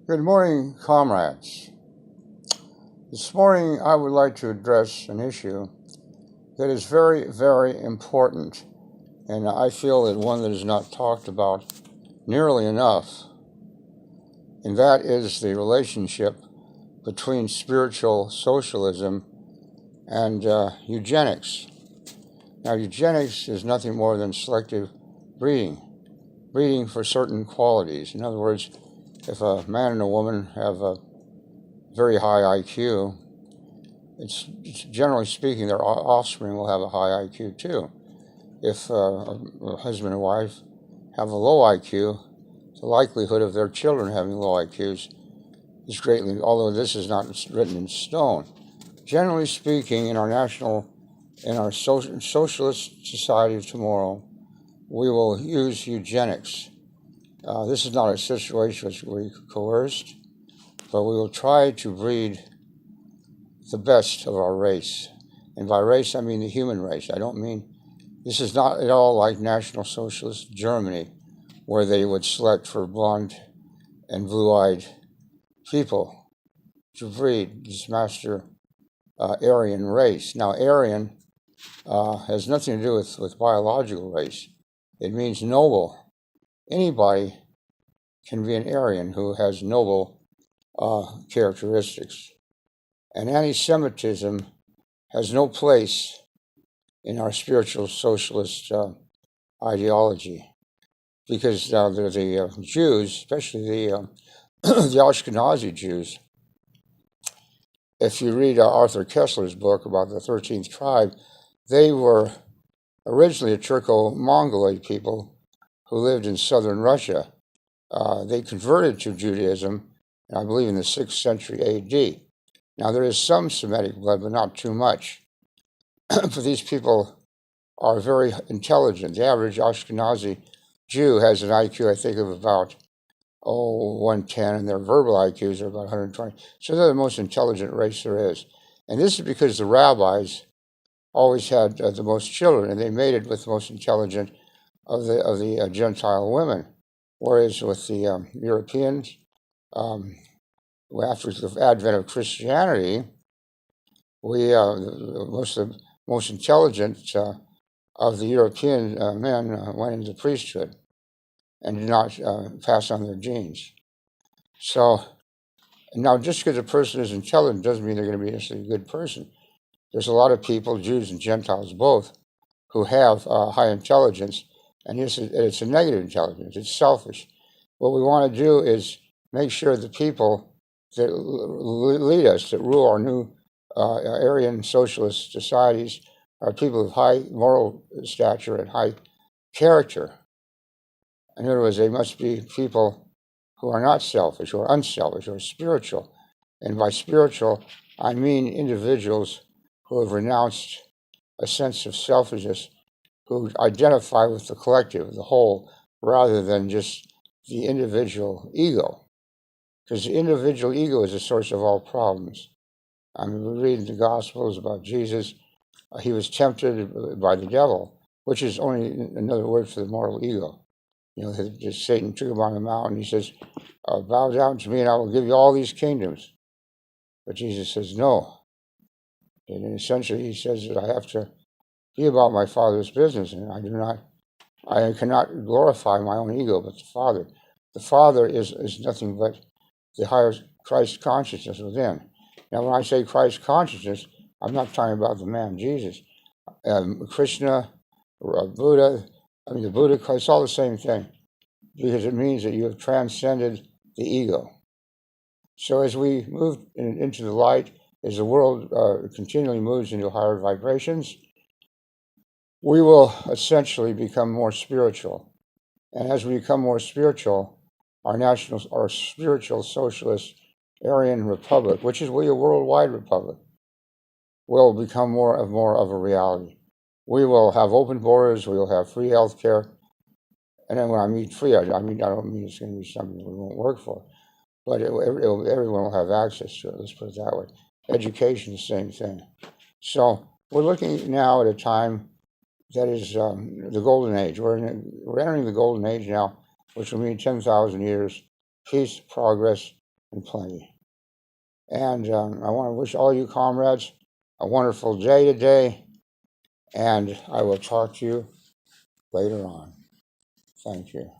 Good morning, comrades. This morning I would like to address an issue that is very, very important, and I feel that one that is not talked about nearly enough, and that is the relationship between spiritual socialism and eugenics. Now, eugenics is nothing more than selective breeding for certain qualities. In other words, if a man and a woman have a very high IQ, it's generally speaking, their offspring will have a high IQ too. If a husband and wife have a low IQ, the likelihood of their children having low IQs is greatly, although this is not written in stone. Generally speaking, in our socialist society of tomorrow, we will use eugenics. This is not a situation which we coerced, but we will try to breed the best of our race. And by race, I mean the human race. This is not at all like National Socialist Germany, where they would select for blonde and blue-eyed people to breed this master Aryan race. Now, Aryan has nothing to do with biological race. It means noble. Anybody can be an Aryan who has noble characteristics. And anti-Semitism has no place in our spiritual socialist ideology, because the Jews, especially the Ashkenazi Jews, if you read Arthur Kessler's book about the 13th tribe, they were originally a Turco-Mongoloid people who lived in southern Russia. They converted to Judaism, I believe, in the 6th century AD. Now, there is some Semitic blood, but not too much. But these people are very intelligent. The average Ashkenazi Jew has an IQ, I think, of about 110, and their verbal IQs are about 120. So they're the most intelligent race there is. And this is because the rabbis always had the most children, and they mated with the most intelligent of the Gentile women. Whereas with the Europeans, after the advent of Christianity, the most intelligent of the European men went into priesthood and did not pass on their genes. So now, just because a person is intelligent doesn't mean they're going to be necessarily a good person. There's a lot of people, Jews and Gentiles both, who have high intelligence, and it's a negative intelligence. It's selfish. What we want to do is make sure the people that lead us, that rule our new Aryan socialist societies, are people of high moral stature and high character. In other words, they must be people who are not selfish or unselfish or spiritual. And by spiritual, I mean individuals who have renounced a sense of selfishness, who identify with the collective, the whole, rather than just the individual ego. Because the individual ego is the source of all problems. I mean, we read in the Gospels about Jesus. He was tempted by the devil, which is only another word for the moral ego. You know, just Satan took him on the mountain. He says, bow down to me and I will give you all these kingdoms. But Jesus says, no. And essentially he says that I have to be about my Father's business, and I cannot glorify my own ego, but the Father. The Father is nothing but the higher Christ consciousness within. Now, when I say Christ consciousness, I'm not talking about the man Jesus. Krishna, Buddha, the Buddha, it's all the same thing, because it means that you have transcended the ego. So as we move into the light, as the world continually moves into higher vibrations, we will essentially become more spiritual. And as we become more spiritual, our spiritual socialist Aryan republic, which is really a worldwide republic, will become more of a reality. We will have open borders, we will have free health care. And then when I mean free, I don't mean it's going to be something we won't work for, but everyone will have access to it, let's put it that way. Education, the same thing. So we're looking now at a time that is the golden age. We're entering the golden age now, which will mean 10,000 years, peace, progress, and plenty. And I want to wish all you comrades a wonderful day today, and I will talk to you later on. Thank you.